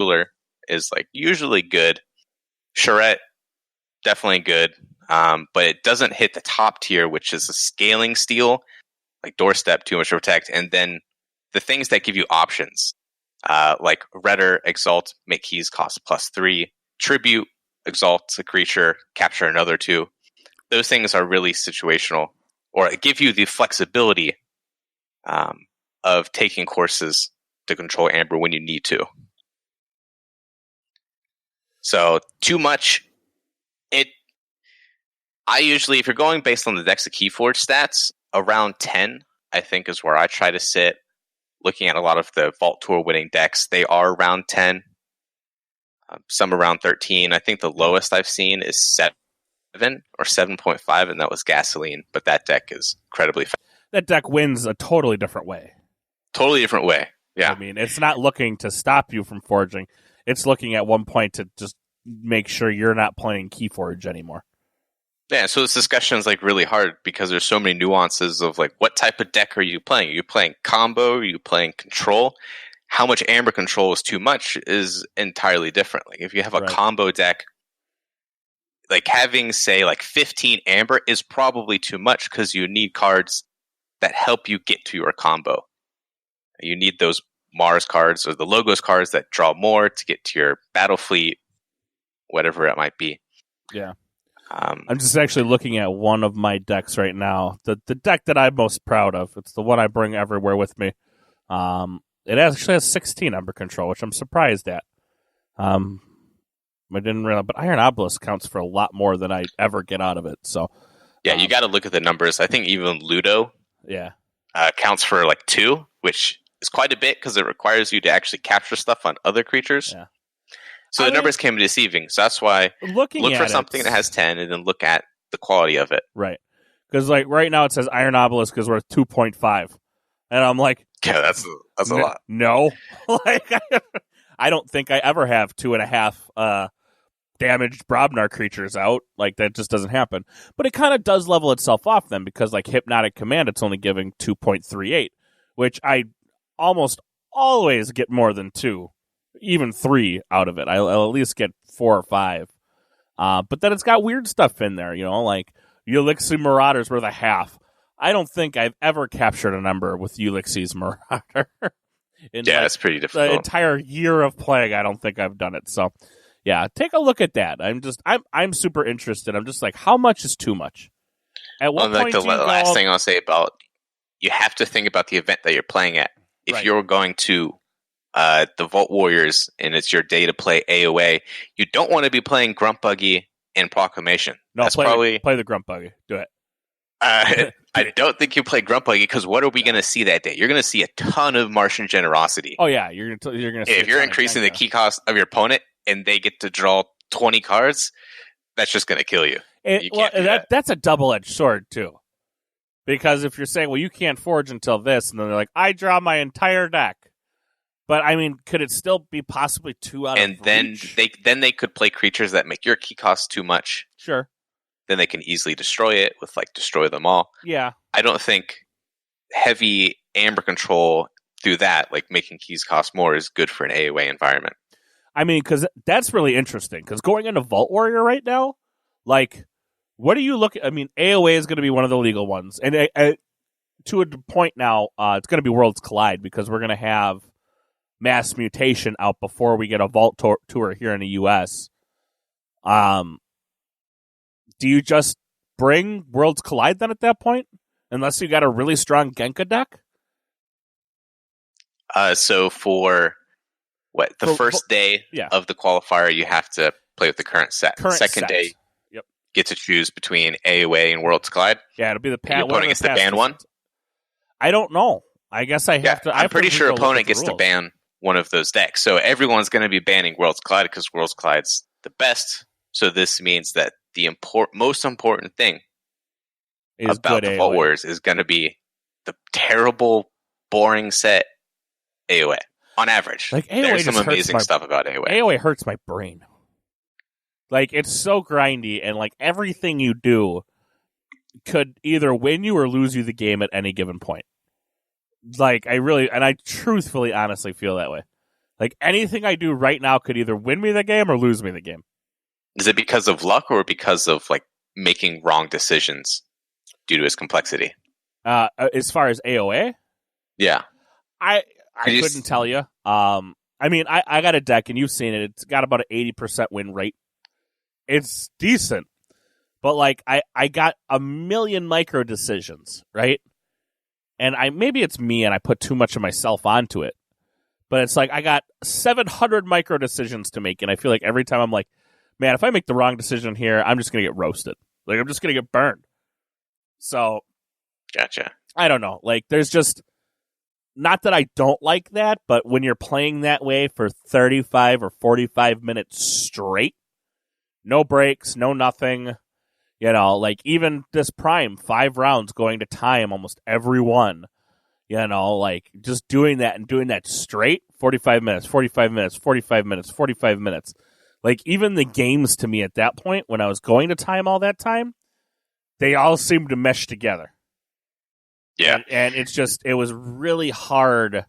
Cooler is like usually good. Charette, definitely good. But it doesn't hit the top tier, which is a scaling steel, like Doorstep, Too Much to Protect, and then the things that give you options, like Redder, Exalt, make keys cost +3, Tribute, Exalt a creature, capture another 2. Those things are really situational, or give you the flexibility of taking courses to control Amber when you need to. So too much. I usually, if you're going based on the decks of Keyforge stats, around 10, I think, is where I try to sit. Looking at a lot of the Vault Tour winning decks, they are around 10. Some around 13. I think the lowest I've seen is 7 or 7.5, and that was Gasoline. But that deck is incredibly fast. That deck wins a totally different way. Totally different way. Yeah. I mean, it's not looking to stop you from forging. It's looking at one point to just make sure you're not playing Keyforge anymore. Yeah, so this discussion is like really hard because there's so many nuances of like what type of deck are you playing? Are you playing combo? Are you playing control? How much Amber control is too much is entirely different. Like if you have a combo deck, like having say like 15 Amber is probably too much because you need cards that help you get to your combo. You need those Mars cards or the Logos cards that draw more to get to your battle fleet, whatever it might be. Yeah. I'm just actually looking at one of my decks right now. The deck that I'm most proud of. It's the one I bring everywhere with me. It actually has 16 Ember control, which I'm surprised at. I didn't realize, but Iron Obelisk counts for a lot more than I ever get out of it. So yeah, you got to look at the numbers. I think even Ludo counts for like 2, which is quite a bit because it requires you to actually capture stuff on other creatures. Yeah. So the numbers can be deceiving. So that's why look for something that has 10 and then look at the quality of it. Right. Because like right now it says Iron Obelisk is worth 2.5. And I'm like, yeah, that's a lot. No. Like I don't think I ever have 2.5 damaged Brobnar creatures out. Like that just doesn't happen. But it kind of does level itself off then because like Hypnotic Command it's only giving 2.38, which I almost always get more than 2. Even 3 out of it. I'll at least get 4 or 5. But then it's got weird stuff in there, like Ulixi Marauder's worth a half. I don't think I've ever captured a number with Ulixi's Marauder. It's pretty difficult. The entire year of playing, I don't think I've done it. So, yeah, take a look at that. I'm super interested. I'm just like, how much is too much? At what point the last thing I'll say about you have to think about the event that you're playing at. If you're going to the Vault Warriors, and it's your day to play AOA, you don't want to be playing Grunt Buggy and Proclamation. No, play the Grunt Buggy. Do it. I don't think you play Grunt Buggy because what are we going to see that day? You're going to see a ton of Martian Generosity. Oh yeah, you're going to. If you're increasing the key cost of your opponent and they get to draw 20 cards, that's just going to kill you. That's a double-edged sword too, because if you're saying, well, you can't forge until this, and then they're like, I draw my entire deck. But I mean, could it still be possibly 2 out of reach? then they could play creatures that make your key cost too much. Sure. Then they can easily destroy it with like Destroy Them All. Yeah. I don't think heavy Amber control through that, like making keys cost more, is good for an AOA environment. I mean, because that's really interesting. Because going into Vault Warrior right now, like, what do you look at? I mean, AOA is going to be one of the legal ones, and to a point now, it's going to be Worlds Collide because we're going to have Mass Mutation out before we get a Vault Tour here in the U.S. Do you just bring Worlds Collide then at that point? Unless you got a really strong Genka deck? So for the first day of the qualifier, you have to play with the current set. Second day, get to choose between AOA and Worlds Collide. Yeah, it'll be the your opponent gets to ban one. I don't know. I guess I have to. I'm pretty sure opponent gets to ban one of those decks. So everyone's going to be banning Worlds Collide because Worlds Collide's the best. So this means that the most important thing about the Vault Warriors is going to be the terrible, boring set AOA on average. Like AOA There's some amazing stuff about AOA. AOA hurts my brain. Like it's so grindy, and like everything you do could either win you or lose you the game at any given point. Like I truthfully, honestly feel that way. Like, anything I do right now could either win me the game or lose me the game. Is it because of luck or because of like making wrong decisions due to its complexity? As far as AOA, yeah, I couldn't tell you. I mean, I got a deck, and you've seen it. It's got about an 80% win rate. It's decent, but like I got a million micro decisions, right? And maybe it's me, and I put too much of myself onto it. But it's like I got 700 micro decisions to make, and I feel like every time I'm like, man, if I make the wrong decision here, I'm just gonna get roasted. Like, I'm just gonna get burned. So, gotcha. I don't know. Like, there's just, not that I don't like that, but when you're playing that way for 35 or 45 minutes straight, no breaks, no nothing, like even this Prime, 5 rounds going to time almost every one, like just doing that and doing that straight, 45 minutes, 45 minutes, 45 minutes, 45 minutes. Like, even the games to me at that point, when I was going to time all that time, they all seemed to mesh together. Yeah. And it's just, it was really hard.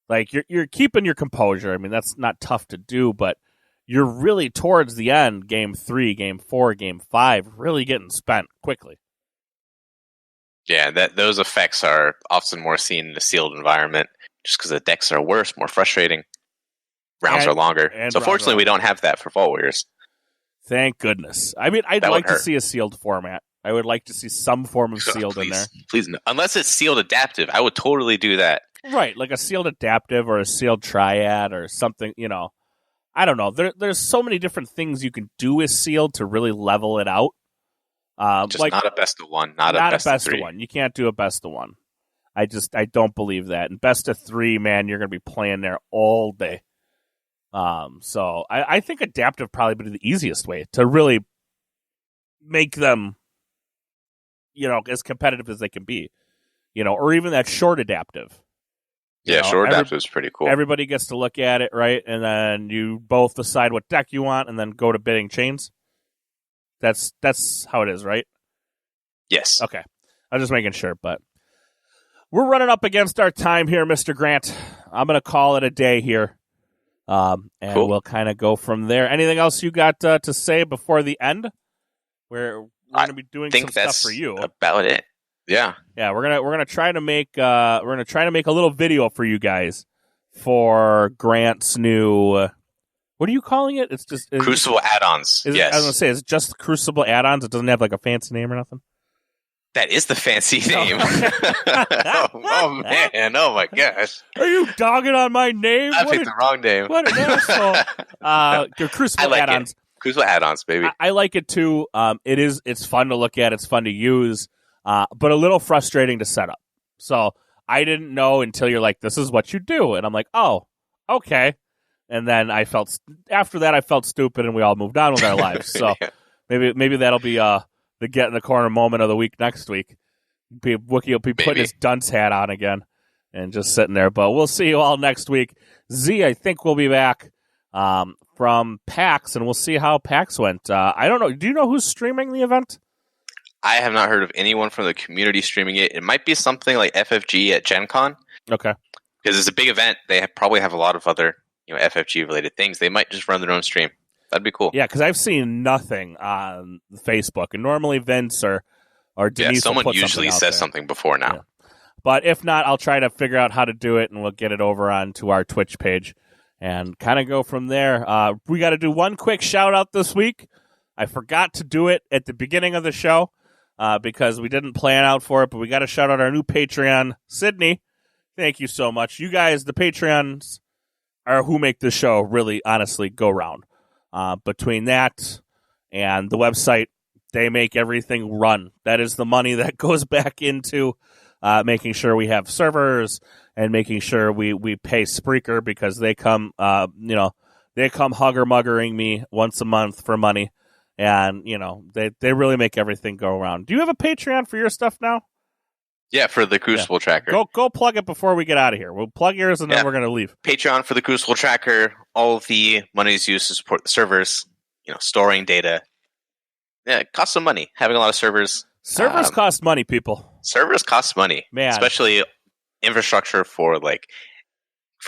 Like, you're keeping your composure. I mean, that's not tough to do, but you're really towards the end, game 3, game 4, game 5, really getting spent quickly. Yeah, those effects are often more seen in a sealed environment just because the decks are worse, more frustrating. Rounds are longer. So fortunately, we don't have that for Vault Warriors. Thank goodness. I mean, I'd like to see a sealed format. I would like to see some form of sealed in there. Please, no. Unless it's sealed adaptive, I would totally do that. Right, like a sealed adaptive or a sealed triad or something, I don't know. There's so many different things you can do with sealed to really level it out. Just like, not a best of one, not a best of 3. Of one. You can't do a best of one. I don't believe that. And best of 3, man, you're going to be playing there all day. So I think adaptive probably be the easiest way to really make them, as competitive as they can be, or even that short adaptive. Yeah, short adaptive is pretty cool. Everybody gets to look at it, right? And then you both decide what deck you want and then go to bidding chains. That's how it is, right? Yes. Okay. I'm just making sure, but we're running up against our time here, Mr. Grant. I'm going to call it a day here. And cool. We'll kind of go from there. Anything else you got to say before the end? We're going to be doing some stuff for you. About it. Yeah. Yeah, we're gonna try to make a little video for you guys for Grant's new. What are you calling it? It's just Crucible add-ons. Yes. I was gonna say it's just Crucible add-ons. It doesn't have like a fancy name or nothing. That is the fancy name. oh man! Oh my gosh! Are you dogging on my name? I picked the wrong name. What an asshole! Your Crucible add-ons. Crucible add-ons, baby. I like it too. It's fun to look at. It's fun to use, but a little frustrating to set up. So I didn't know until you're like, "This is what you do," and I'm like, "Oh, okay." And then after that I felt stupid, and we all moved on with our lives. So yeah. maybe that'll be the get in the corner moment of the week next week. WOOKIE will be putting his dunce hat on again and just sitting there. But we'll see you all next week. Z, I think we'll be back from PAX, and we'll see how PAX went. I don't know. Do you know who's streaming the event? I have not heard of anyone from the community streaming it. It might be something like FFG at Gen Con. Okay. Because it's a big event. They probably have a lot of other FFG-related things. They might just run their own stream. That'd be cool. Yeah, because I've seen nothing on Facebook, and normally Vince or Denise someone will put usually says something before now. Yeah. But if not, I'll try to figure out how to do it, and we'll get it over onto our Twitch page and kind of go from there. We got to do one quick shout-out this week. I forgot to do it at the beginning of the show because we didn't plan out for it, but we got to shout out our new Patreon, Sydney. Thank you so much. You guys, the Patreons, are who make this show really, honestly, go round. Between that and the website, they make everything run. That is the money that goes back into making sure we have servers and making sure we pay Spreaker because they come, they come hugger-muggering me once a month for money. And, they really make everything go around. Do you have a Patreon for your stuff now? Yeah, for the Crucible Tracker. Go plug it before we get out of here. We'll plug yours and then we're going to leave. Patreon for the Crucible Tracker. All of the money is used to support the servers, storing data. Yeah, it costs some money. Having a lot of servers. Servers cost money, people. Servers cost money. Man. Especially infrastructure for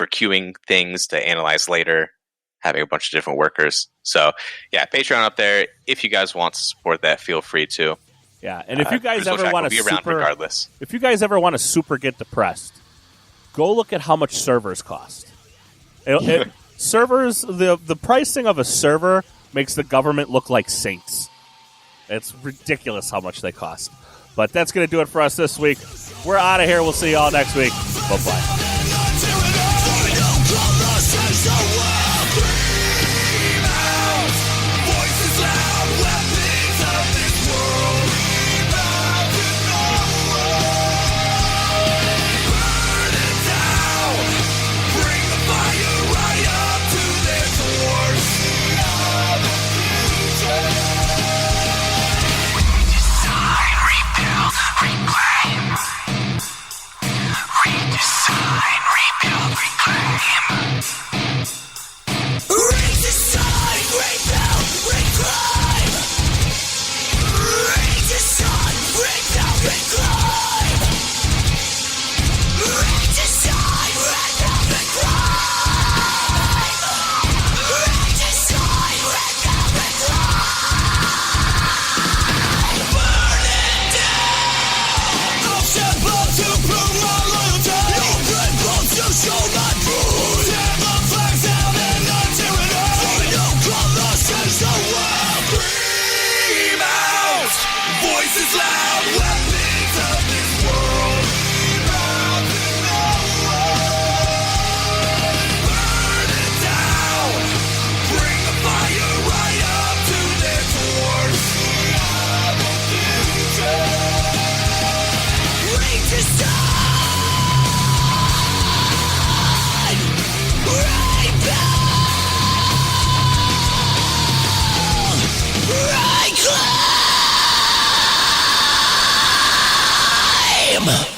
queuing things to analyze later, having a bunch of different workers. So yeah, Patreon up there. If you guys want to support that, feel free to. Yeah, and if you guys ever want to regardless. If you guys ever want to super get depressed, go look at how much servers cost. Servers, the pricing of a server makes the government look like saints. It's ridiculous how much they cost. But that's going to do it for us this week. We're out of here. We'll see you all next week. Bye-bye. Reclaim!